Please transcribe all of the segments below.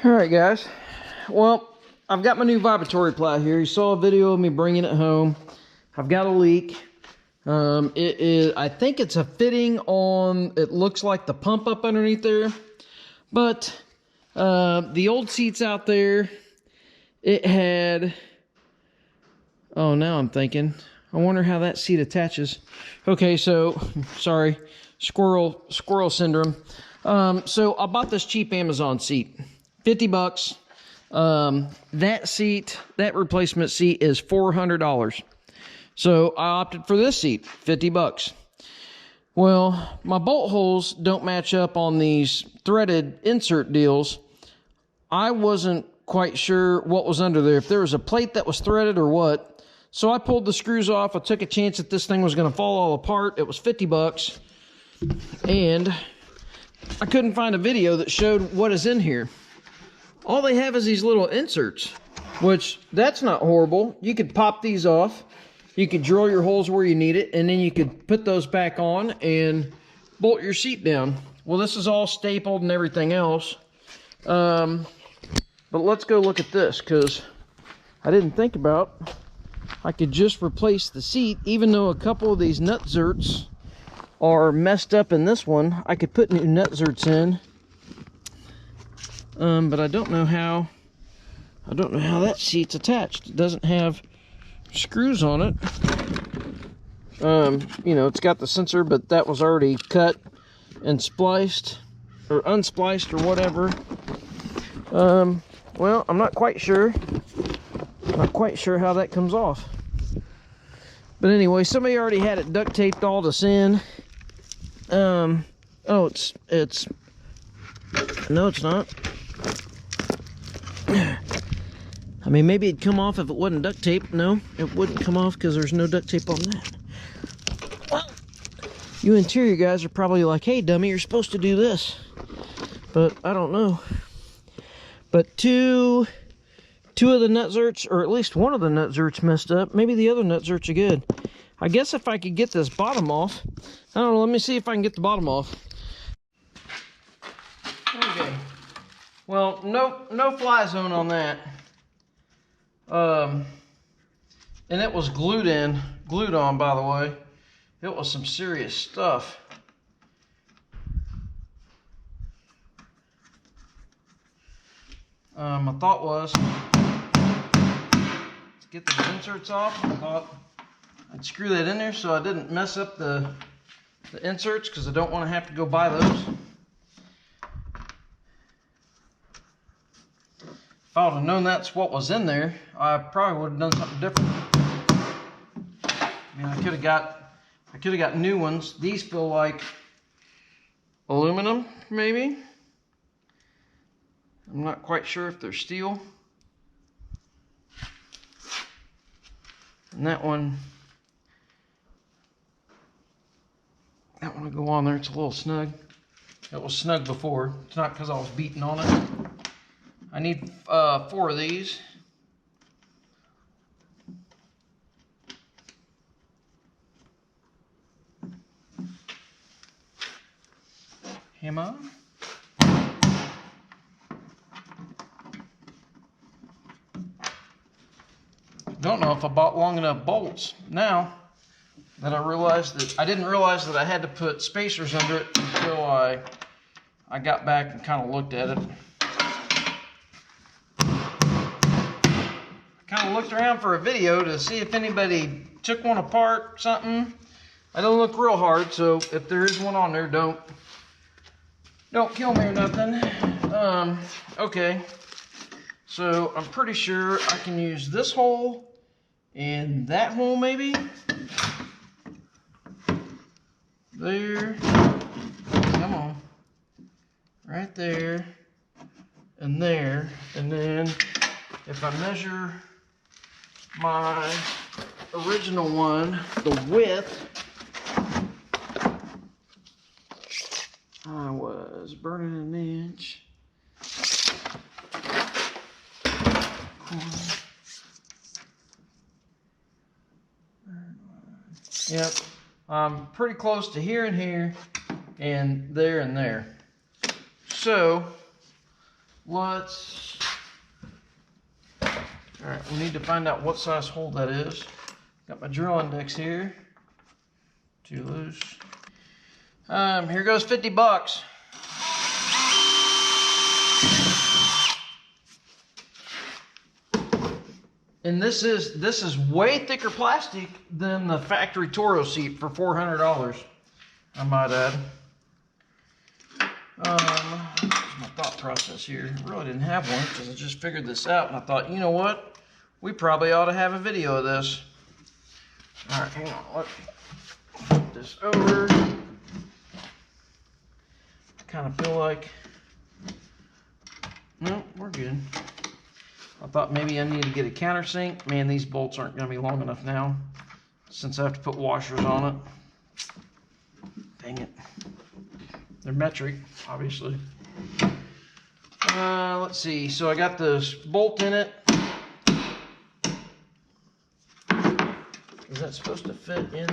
All right, guys. Well, I've got my new vibratory ply here. You saw a video of me bringing it home. I've got a leak. I think it's a fitting on, it looks like the pump up underneath there. But the old seats out there, it had, oh, now I'm thinking, I wonder how that seat attaches. Okay, so, sorry, squirrel syndrome. So I bought this cheap Amazon seat, 50 bucks. That seat, that replacement seat is $400. So I opted for this seat, 50 bucks. Well, my bolt holes don't match up on these threaded insert deals. I wasn't quite sure what was under there, if there was a plate that was threaded or what. So I pulled the screws off. I took a chance that this thing was going to fall all apart. It was 50 bucks. And I couldn't find a video that showed what is in here. All they have is these little inserts, which that's not horrible. You could pop these off. You could drill your holes where you need it, and then you could put those back on and bolt your seat down. Well, this is all stapled and everything else. But let's go look at this, because I didn't think about I could just replace the seat. Even though a couple of these nut zerts are messed up in this one, I could put new nut zerts in. But I don't know how that seat's attached. It doesn't have screws on it. You know, it's got the sensor, but that was already cut and spliced or unspliced or whatever. Well, I'm not quite sure how that comes off. But anyway, somebody already had it duct taped all this in. Oh, it's no, it's not. I mean, maybe it'd come off if it wasn't duct tape. No, it wouldn't come off because there's no duct tape on that. Well, you interior guys are probably like, hey, dummy, you're supposed to do this. But I don't know. But two of the nut zerts, or at least one of the nut zerts messed up. Maybe the other nut zerts are good. I guess if I could get this bottom off. I don't know, let me see if I can get the bottom off. Okay. Well, no fly zone on that. And it was glued on, by the way. It was some serious stuff. My thought was to get the inserts off. I thought I'd screw that in there so I didn't mess up the inserts, because I don't want to have to go buy those. If I would have known that's what was in there, I probably would have done something different. I mean, I could have got new ones. These feel like aluminum, maybe. I'm not quite sure if they're steel. And that one will go on there. It's a little snug. It was snug before. It's not because I was beating on it. I need 4 of these. Hammer. Don't know if I bought long enough bolts. Now that I realized that I didn't realize that I had to put spacers under it until I got back and kind of looked at it. Kind of looked around for a video to see if anybody took one apart, something. I don't look real hard, so if there is one on there, don't kill me or nothing. Okay, so I'm pretty sure I can use this hole and that hole, maybe. There, come on, right there, and then if I measure my original one, the width, I was burning an inch. Yep, I'm pretty close to here and here, and there and there. So let's, all right, we need to find out what size hole that is. Got my drill index here. Too loose. Here goes 50 bucks. And this is way thicker plastic than the factory Toro seat for $400, I might add. Here's my thought process here. I really didn't have one because I just figured this out, and I thought, you know what? We probably ought to have a video of this. All right, hang on. Let's flip this over. I kind of feel like, no, we're good. I thought maybe I need to get a countersink. Man, these bolts aren't going to be long enough now since I have to put washers on it. Dang it. They're metric, obviously. Let's see. So I got this bolt in it. Is that supposed to fit in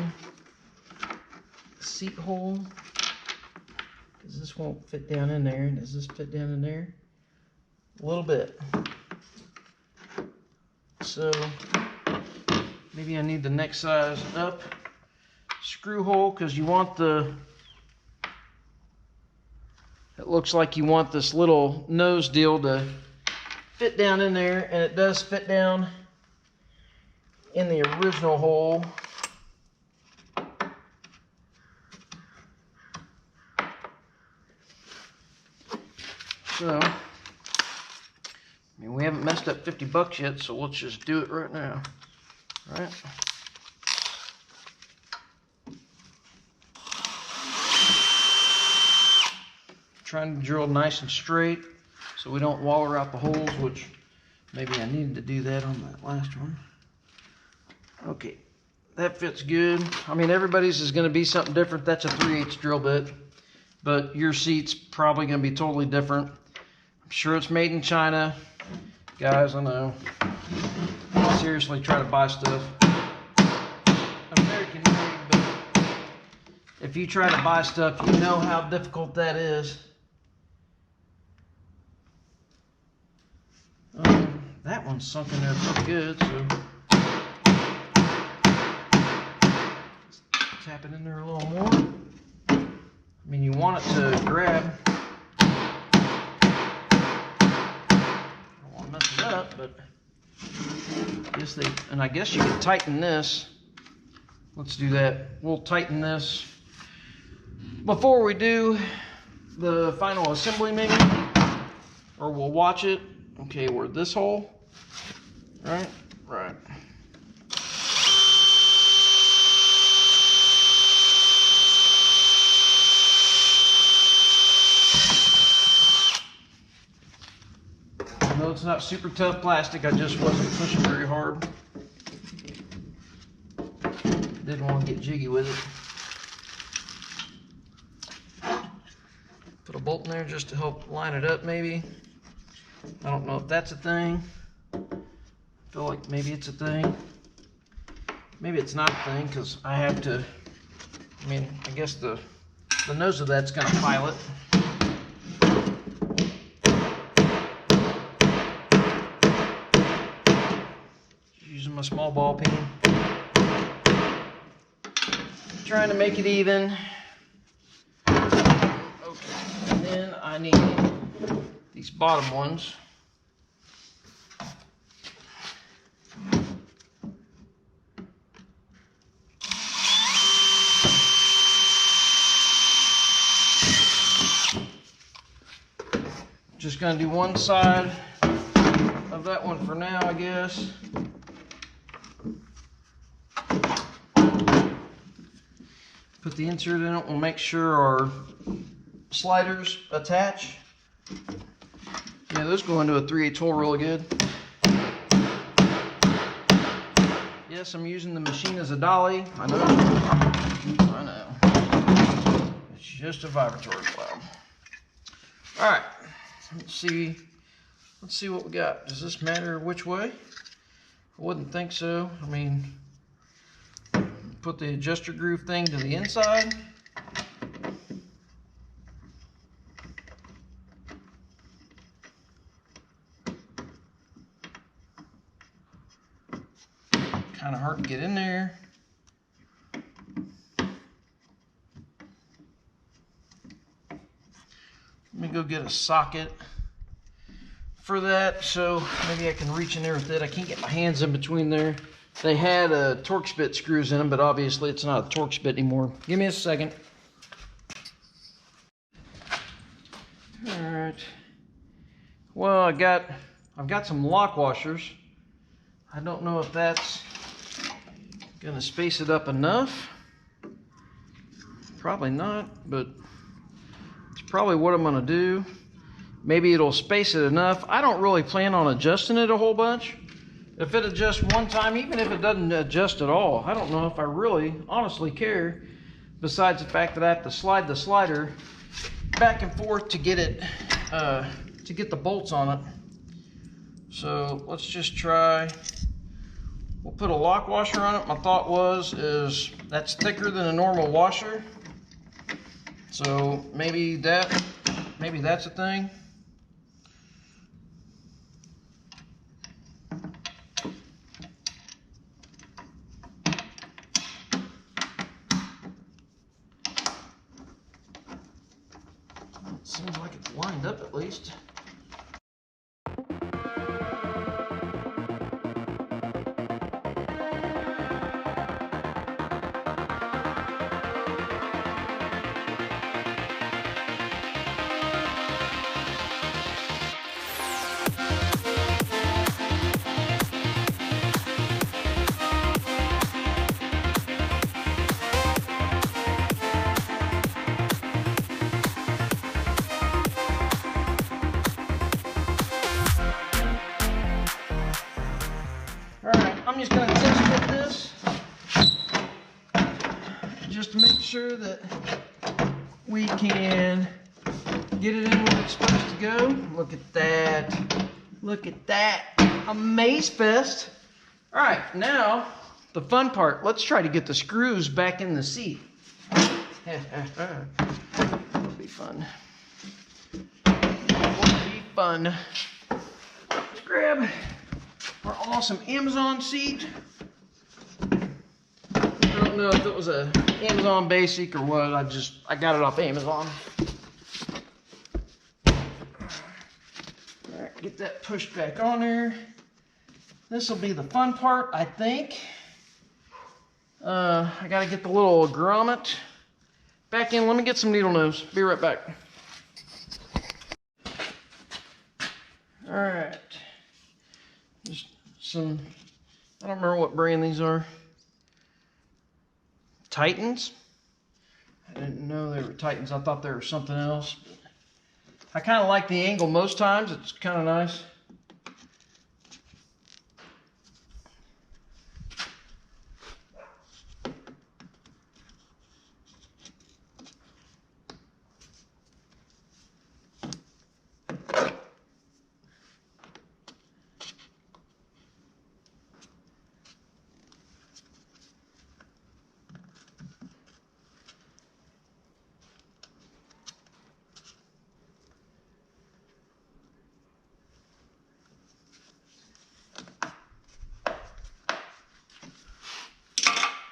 the seat hole? Because this won't fit down in there. Does this fit down in there? A little bit. So maybe I need the next size up screw hole, because you want the, it looks like you want this little nose deal to fit down in there, and it does fit down in the original hole. So I mean, we haven't messed up 50 bucks yet, so let's just do it right now. All right. Trying to drill nice and straight so we don't waller out the holes, which maybe I needed to do that on that last one. Okay, that fits good. I mean, everybody's is going to be something different. That's a 3/8 drill bit, but your seat's probably going to be totally different. I'm sure it's made in China. Guys, I know. Seriously, try to buy stuff American made, but if you try to buy stuff, you know how difficult that is. That one's sunk in there pretty good, so tap it in there a little more. I mean, you want it to grab. Mess it up, but I guess you can tighten this. Let's do that. We'll tighten this before we do the final assembly, maybe, or we'll watch it. Okay, we're this hole, right? No, it's not super tough plastic. I just wasn't pushing very hard. Didn't want to get jiggy with it. Put a bolt in there just to help line it up, maybe. I don't know if that's a thing. I feel like maybe it's a thing. Maybe it's not a thing, because I have to, I mean, I guess the nose of that's going to pilot. Using my small ball peen. Trying to make it even. Okay, and then I need these bottom ones. Just gonna do one side of that one for now, I guess. Put the insert in it. We'll make sure our sliders attach. Yeah, those go into a 3/8 hole really good. Yes, I'm using the machine as a dolly. I know. It's just a vibratory plow. All right, let's see what we got. Does this matter which way? I wouldn't think so. I mean, put the adjuster groove thing to the inside. kind of hard to get in there. Let me go get a socket for that, so maybe I can reach in there with it. I can't get my hands in between there. They had Torx bit screws in them, but obviously it's not a Torx bit anymore. Give me a second. All right. Well, I've got some lock washers. I don't know if that's gonna space it up enough. Probably not, but it's probably what I'm gonna do. Maybe it'll space it enough. I don't really plan on adjusting it a whole bunch. If it adjusts one time, even if it doesn't adjust at all, I don't know if I really honestly care, besides the fact that I have to slide the slider back and forth to get it, to get the bolts on it. So let's just try. We'll put a lock washer on it. My thought is that's thicker than a normal washer. So maybe that's a thing. Seems like it's lined up at least. I'm just going to test fit this just to make sure that we can get it in where it's supposed to go. Look at that. Look at that. Amaze Fest. All right, now the fun part. Let's try to get the screws back in the seat. That'll be fun. That'll be fun. Let's grab our awesome Amazon seat. I don't know if it was a Amazon Basic or what. I got it off Amazon. All right, get that pushed back on there. This will be the fun part, I think. I gotta get the little grommet back in. Let me get some needle nose. Be right back. All right. Just some, I don't remember what brand these are. Titans? I didn't know they were Titans. I thought they were something else. I kind of like the angle most times. It's kind of nice.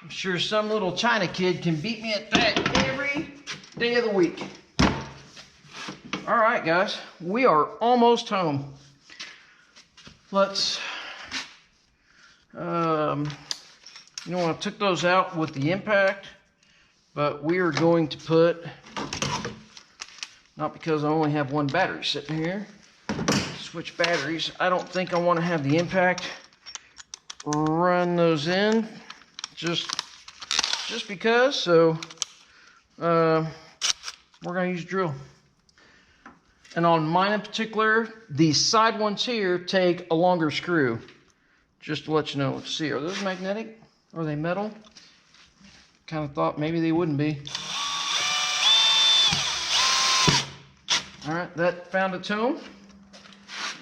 I'm sure some little China kid can beat me at that every day of the week. All right, guys, we are almost home. Let's, you know, I took those out with the impact, but we are going to put, not because I only have one battery sitting here, switch batteries. I don't think I want to have the impact run those in. Just because, so we're gonna use drill. And on mine in particular, these side ones here take a longer screw. Just to let you know. Let's see, are those magnetic? Are they metal? Kind of thought maybe they wouldn't be. All right, that found its home.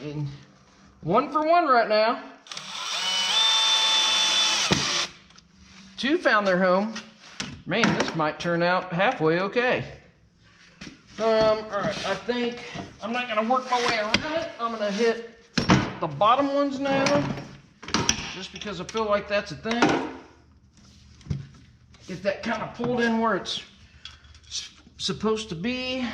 And 1 for 1 right now. 2 found their home. Man, this might turn out halfway okay. All right, I think I'm not gonna work my way around it. I'm gonna hit the bottom ones now. just because I feel like that's a thing. Get that kind of pulled in where it's supposed to be.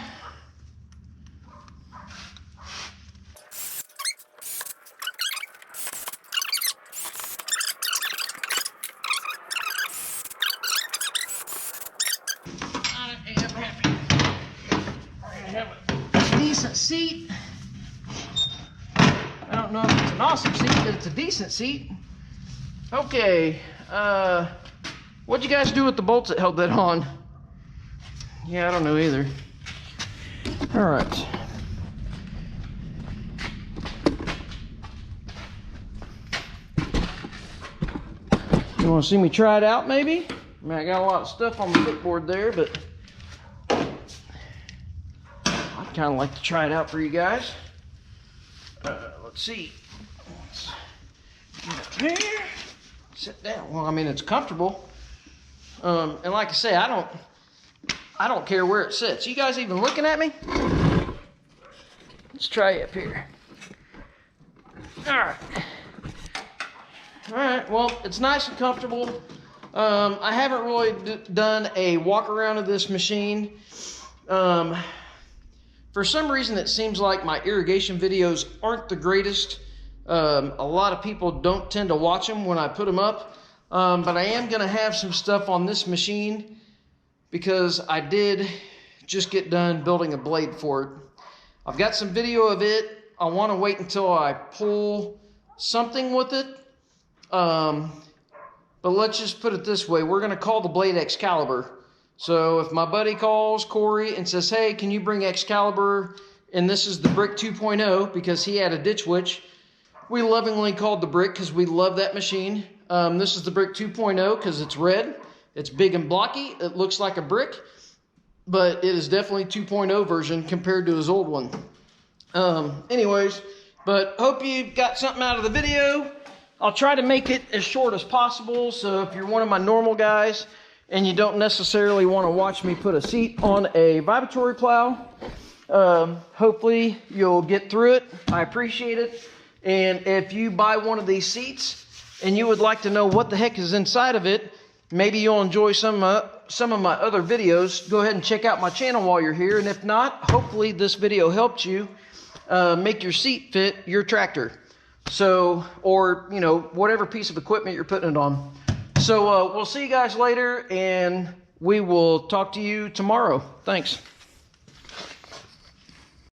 I am happy. I have a decent seat. I don't know if it's an awesome seat, but it's a decent seat. Okay, what'd you guys do with the bolts that held that on? Yeah, I don't know either. All right. You want to see me try it out, maybe? I mean, I got a lot of stuff on the footboard there, but I'd kind of like to try it out for you guys. Let's see. Let's get up here. Sit down. Well, I mean, it's comfortable. And like I say, I don't care where it sits. You guys even looking at me? Let's try it up here. All right. All right. Well, it's nice and comfortable. I haven't really done a walk around of this machine. For some reason, it seems like my irrigation videos aren't the greatest. A lot of people don't tend to watch them when I put them up. But I am going to have some stuff on this machine because I did just get done building a blade for it. I've got some video of it. I want to wait until I pull something with it. But let's just put it this way. We're going to call the blade Excalibur. So if my buddy calls Corey and says, hey, can you bring Excalibur? And this is the Brick 2.0 because he had a ditch witch. We lovingly called the Brick because we love that machine. This is the Brick 2.0 because it's red. It's big and blocky. It looks like a brick. But it is definitely 2.0 version compared to his old one. Anyways, but hope you got something out of the video. I'll try to make it as short as possible. So if you're one of my normal guys and you don't necessarily want to watch me put a seat on a vibratory plow, hopefully you'll get through it. I appreciate it. And if you buy one of these seats and you would like to know what the heck is inside of it, maybe you'll enjoy some of my other videos. Go ahead and check out my channel while you're here. And if not, hopefully this video helped you make your seat fit your tractor. So, or, you know, whatever piece of equipment you're putting it on. So we'll see you guys later, and we will talk to you tomorrow. Thanks.